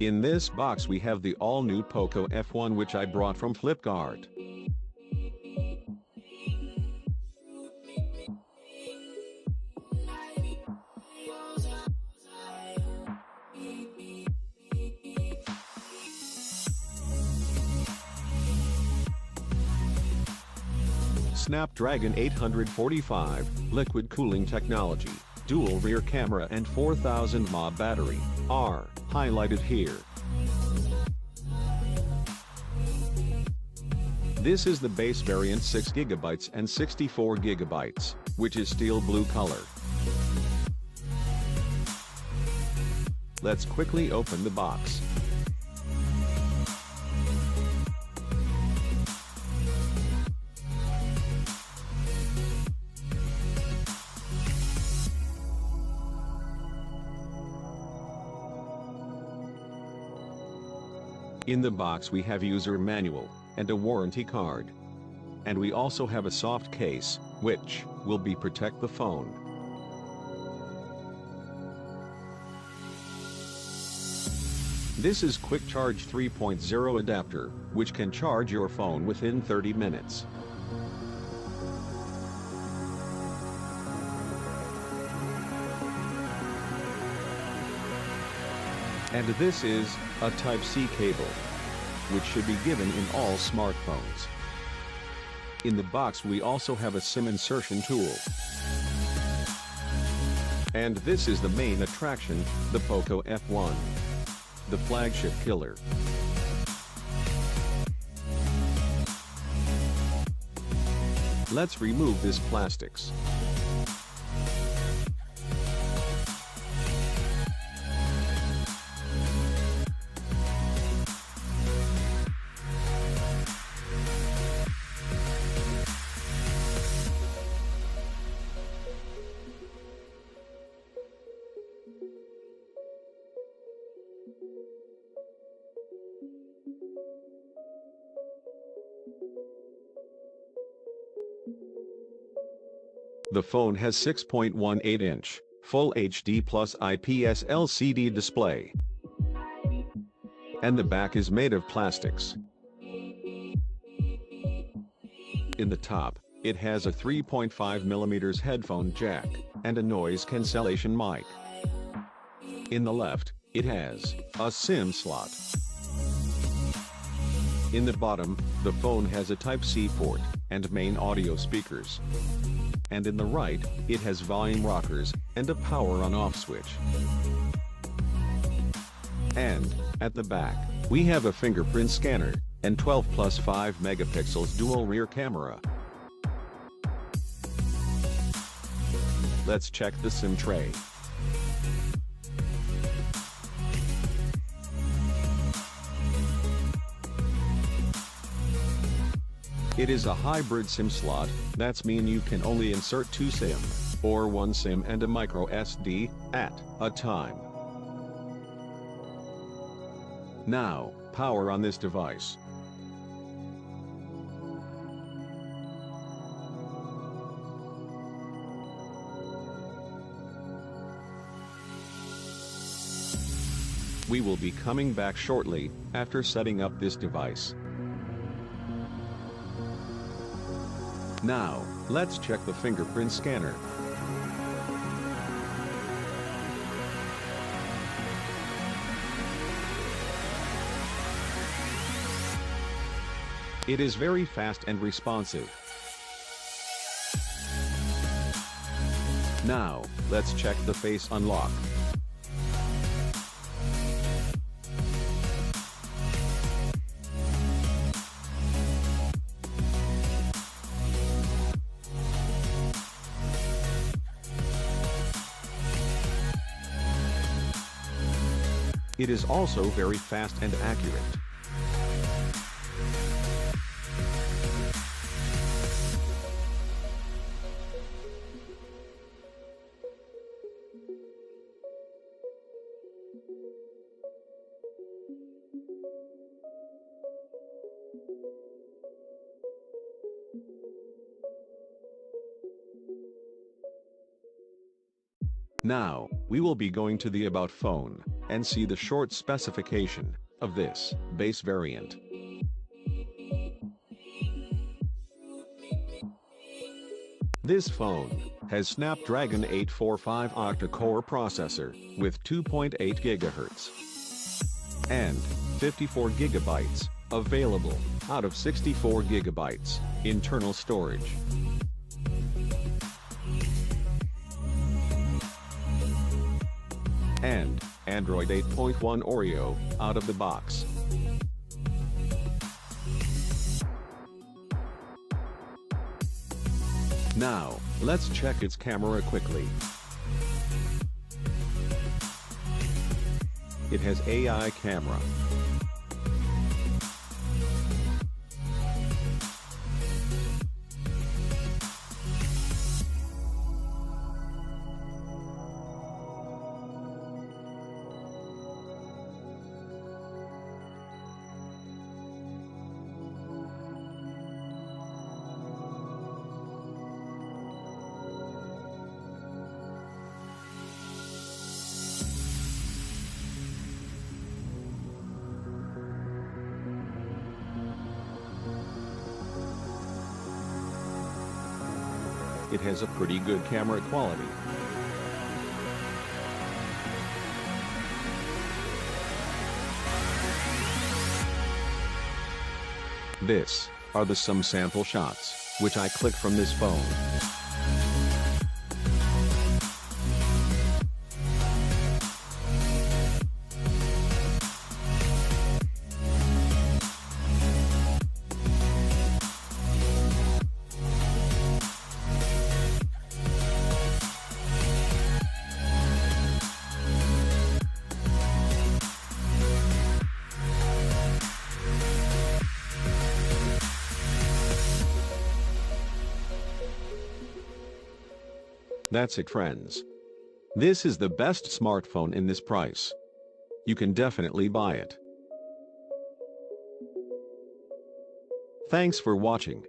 In this box we have the all-new POCO F1 which I brought from Flipkart. Snapdragon 845, liquid cooling technology, dual rear camera and 4000 mAh battery, are highlighted here. This is the base variant 6GB and 64GB, which is steel blue color. Let's quickly open the box. In the box we have user manual, and a warranty card. And we also have a soft case, which will protect the phone. This is Quick Charge 3.0 adapter, which can charge your phone within 30 minutes. And this is a Type-C cable, which should be given in all smartphones. In the box we also have a SIM insertion tool. And this is the main attraction, the POCO F1, the flagship killer. Let's remove this plastics. The phone has 6.18-inch, Full HD Plus IPS LCD display. And the back is made of plastics. In the top, it has a 3.5mm headphone jack, and a noise cancellation mic. In the left, it has a SIM slot. In the bottom, the phone has a Type-C port, and main audio speakers. And in the right, it has volume rockers, and a power on-off switch. And, at the back, we have a fingerprint scanner, and 12+5 megapixels dual rear camera. Let's check the SIM tray. It is a hybrid SIM slot, that's mean you can only insert 2 SIM, or 1 SIM and a micro SD, at a time. Now, power on this device. We will be coming back shortly, after setting up this device. Now, let's check the fingerprint scanner. It is very fast and responsive. Now, let's check the face unlock. It is also very fast and accurate. Now, we will be going to the About phone, and see the short specification of this base variant. This phone has Snapdragon 845 octa-core processor with 2.8 GHz and 54 GB available out of 64 GB internal storage. And Android 8.1 Oreo out of the box. Now, let's check its camera quickly. It has AI camera. It has a pretty good camera quality. This are some sample shots, which I clicked from this phone. That's it, friends. This is the best smartphone in this price. You can definitely buy it. Thanks for watching.